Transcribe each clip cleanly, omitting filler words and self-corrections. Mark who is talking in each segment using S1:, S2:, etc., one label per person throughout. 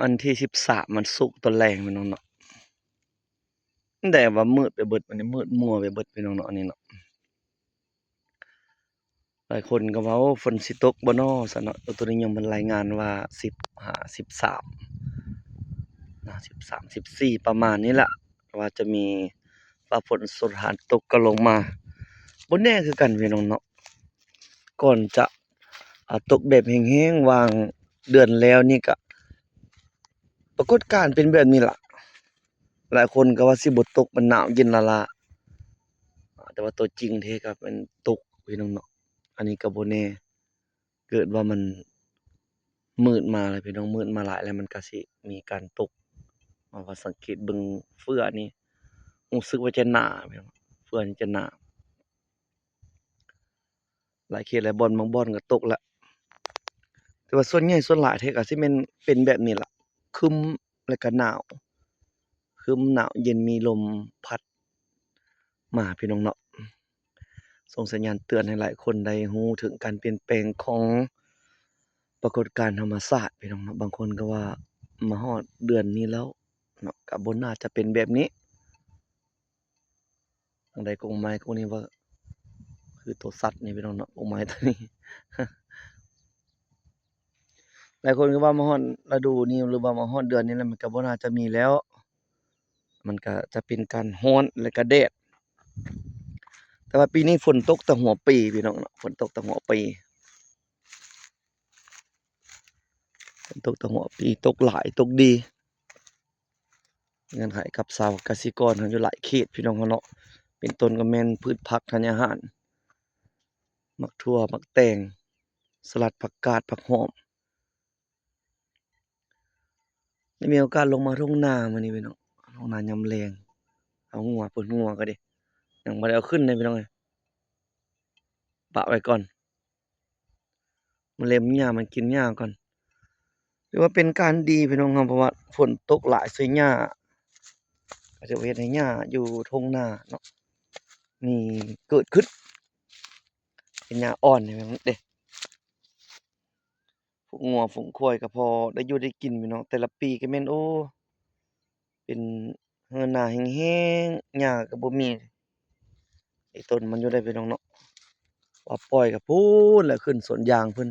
S1: อันที่13มันศุกร์ตอนแลงพี่น้องเนาะแต่ว่ามืดไปเบิดอันนี้มืดมัวไปเบิดพี่น้องเนาะอันนี้เนาะหลายคนก็เว้าฝนสิตกบ่น้อซั้นเนาะอุตุนิยมมันรายงานว่า15 13นะ13 14ประมาณนี้แหละว่าจะมีฟ้าฝนสถานตกก็ลงมาบ่แน่คือกันพี่น้องเนาะก่อนจะตกแบบแห้งๆวางเดือนแล้วนี่ก็ปรากฏการณ์เป็นแบบนี้ล่ะหลายคนก็ว่าสิบ่ตกมันหนาวเย็นละล่ะแต่ว่าตัวจริงแท้ก็เป็นตกพี่น้องเนาะอันนี้ก็บ่แน่เกิดว่ามันมืดมาแล้วพี่น้องมืดมาหลายแล้วมันก็สิมีการตกว่าสังเกตเบิ่งเฟือนี่รู้สึกว่าจะหนาพี่น้องเฟือนี่จะหนาหลายเขตหลายบ่อนบางบ่อนก็ตกแล้วแต่ว่าส่วนใหญ่ส่วนหลายแท้ก็สิแม่นเป็นแบบนี้ล่ะครึ้มแล้วก็หนาวครึ้มหนาวเย็นมีลมพัดมาพี่น้องเนาะส่งสัญญาณเตือนให้หลายคนได้รู้ถึงการเปลี่ยนแปลงของปรากฏการณ์ธรรมชาติพี่น้องเนาะบางคนก็ว่ามาฮอดเดือนนี้แล้วเนาะก็บ่น่าจะเป็นแบบนี้ทางใดกงไม้กงนี้ว่าคือตัวสัตว์นี่พี่น้องเนาะกงไม้ตัวนี้ หลายคนก็ว่ามาฮอดฤดูนี้หรือว่ามาฮอดเดือนนี้แล้วมันก็บ่น่าจะมีแล้ว มันก็จะเป็นการร้อนแล้วก็แดดแต่ว่าปีนี้ฝนตกแต่หัวปีพี่น้องเนาะฝนตกแต่หัวปีฝนตกแต่หัวปีตกหลายตกดีเงื่อนไขกับชาวกสิกรเฮาอยู่หลายเขตพี่น้องเฮาเนาะเป็นต้นก็แม่นพืชผักธัญญาหารมักถั่วมักแตงสลัดผักกาดผักหอมได้มีโอกาสลงมาทุ่งนามื้อนี้พี่น้องทุ่งนายามแลงเอางัวเพิ่นงัวก็ดิยังบ่ได้เอาขึ้นเลยพี่น้องเอ้ยปะไว้ก่อนมันเล็มหญ้ามันกินหญ้าก่อนถือว่าเป็นการดีพี่น้องครับเพราะว่าฝนตกหลายใส่หญ้าก็จะเฮ็ดให้หญ้าอยู่ทุ่งนาเนาะนี่เกิดขึ้นเป็นหญ้าอ่อนนี่แม่นเด้ฝูงงัวฝูงควายก็พอได้อยู่ได้กินพี่น้องแต่ละปีก็แม่นโอ้เป็นเรือนนาแห้งๆหญ้าก็บ่มีไอ้ต้นมันอยู่ได้พี่น้องเนาะว่าปล่อยก็พูนแหละขึ้นสวนยางเพิ่น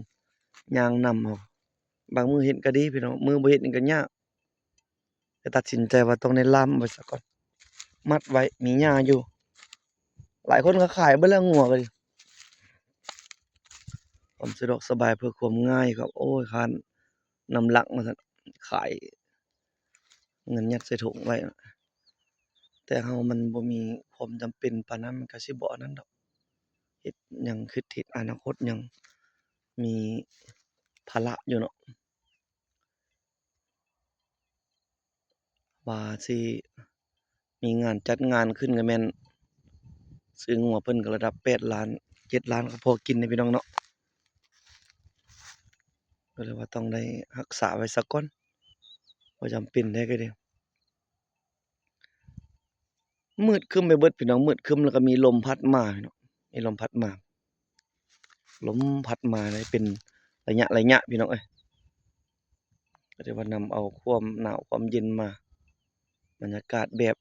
S1: ยางนำเอาบางมื้อเฮ็ดก็ดีพี่น้องมื้อบ่เฮ็ดนี่ก็ยากแต่ตัดสินใจว่าต้องได้ล่ามไว้ซะก่อนมัดไว้มีหญ้าอยู่หลายคนก็ขายเบิดแล้วงัวก็ดิความสะดวกสบายเพื่อความง่ายครับโอ้ยคร้านนำหลักว่าซั่นขายเงินยัดใส่ถุงไว้แต่เฮามันบ่มีความจำเป็นปานนั้นมันก็สิบ่อันนั้นดอกเฮ็ดหยังคิดเฮ็ดอนาคตหยังมีภาระอยู่เนาะว่าสิมีงานจัดงานขึ้นก็แม่นซื้องัวเพิ่นก็ระดับ8,000,000 7,000,000ก็พอกินเด้พี่น้องเนาะก็เลยว่าต้องได้รักษาไว้ซะก่อนบ่จำเป็นแท้ก็ดีมืดครึ้มไปเบิดพี่น้องมืดครึ้มแล้วก็มีลมพัดมาพี่น้องมีลมพัดมาลมพัดมาเลยเป็นระยะๆพี่น้องเอ้ยก็เลยว่านำเอาความหนาวความเย็นมาบรรยากาศแบบ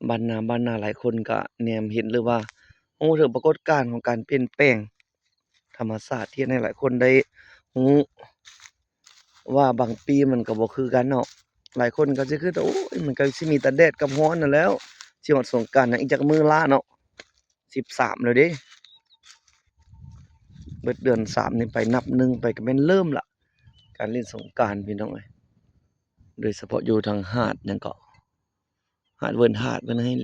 S1: บ้านนาหลายคนก็แนมเห็นหรือว่ารู้ถึงปรากฏการณ์ของการเปลี่ยนแปลงธรรมชาติที่เฮ็ดให้หลายคนได้รู้ว่าบางปีมันก็บ่คือกันเนาะหลายคนก็สิคิดว่าโอ๊ยมันก็สิมีแต่แดดกับร้อนนั่นแหล้วสิฮอดสงกรานต์ยังอีกจักมื้อล้าเนาะ13แล้วเด้เบิดเดือน3นี่ไปนับหนึ่งไปก็แม่นเริ่มแล้วการเล่นสงกรานต์พี่น้องเอ้ยโดยเฉพาะอยู่ทางหาดหยังก็หาดเวินหาดเพิ่นให้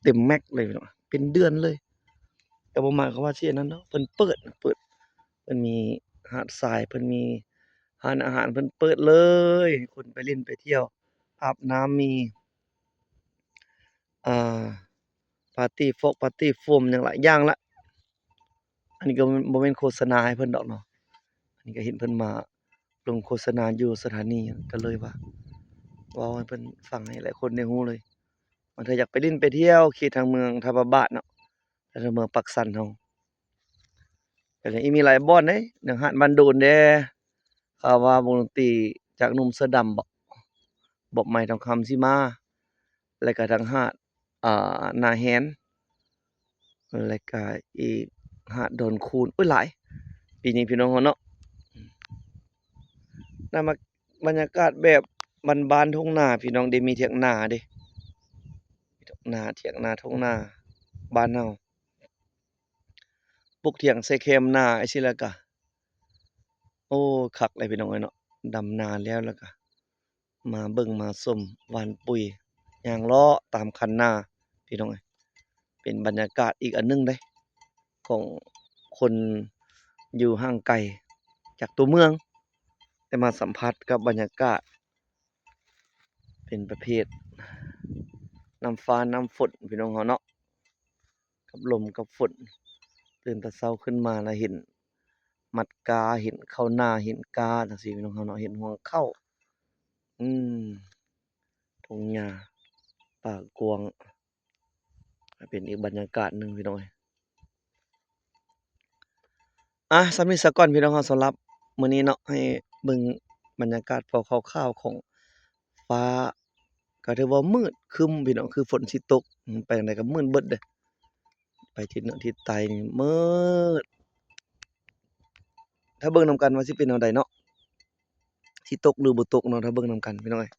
S1: เต็มแม็กซ์เลยพี่น้องเป็นเดือนเลยแต่บ่หมายความว่าสิอันนั้นเนาะเพิ่นเปิดเพิ่นมีหาดทรายเพิ่นมีร้านอาหารเพิ่นเปิดเลยให้คนไปเล่นไปเที่ยวอาบน้ำมีอ่าปาร์ตีโฟมหยังหลายอย่างละอันนี้ก็บ่แม่นโฆษณาให้เพิ่นดอกเนาะอันนี้ก็เห็นเพิ่นมาลงโฆษณาอยู่สถานีก็เลยว่าเว้าให้เพิ่นฟังให้หลายคนได้รู้เลยว่าถ้าอยากไปเล่นไปเที่ยวเขตทางเมืองท่าพระบาทเนาะทางเมืองปักสันเฮาก็ยังอีกมีหลายบ่อนเด้อย่างหาดบ้านโดนแหน่ข่าวว่าวงดนตรีจากหนุ่มเสื้อดำบ่ บ่อไม้ทองคำสิมาแล้วก็ทางหาดนาแฮนแล้วก็อีกหาดดอนคูนโอ๊ยหลายปีนี้พี่น้องเราเนาะได้มาบรรยากาศแบบบ้านๆทุ่งนาพี่น้องเดะมีเถียงนาเดะเถียงนาทุ่งนาบ้านเฮาปลูกเถียงใส่แคมนาจั่งซี้แล้วก็โอ้คักเลยพี่น้องเอ้ยเนาะดำนาแล้วแล้วก็มาเบิ่งมาส้มหว่านปุ๋ยย่างเลาะตามคันนาพี่น้องเอ้ยเป็นบรรยากาศอีกอันหนึ่งเดะของคนอยู่ห่างไกลจากตัวเมืองได้มาสัมผัสกับบรรยากาศเป็นประเภทน้ำฟ้าน้ำฝนพี่น้องเราเนาะกับลมกับฝนตื่นแต่เช้าขึ้นมาแล้วเห็นมัดกาเห็นข้าวหน้าเห็นกาจังซี้พี่น้องเราเนาะเห็นฮวงข้าวอืมทุ่งหญ้าป่ากวางก็เป็นอีกบรรยากาศหนึ่งพี่น้องเอ้ยส่ำนี้ซะก่อนพี่น้องเราสำหรับมื้อนี้เนาะให้เบิ่งบรรยากาศพอคร่าวๆของฟ้าก็ถือว่ามืดครึ้มพี่น้องคือฝนสิตกไปจั่งใดก็มืดเบิดเดะไปทิศเหนือทิศใต้นี่มืดถ้าเบิ่งนำกันว่าสิเป็นแนวใดเนาะสิตกหรือบ่ตกเนาะถ้าเบิ่งนำกันพี่น้องเอ้ย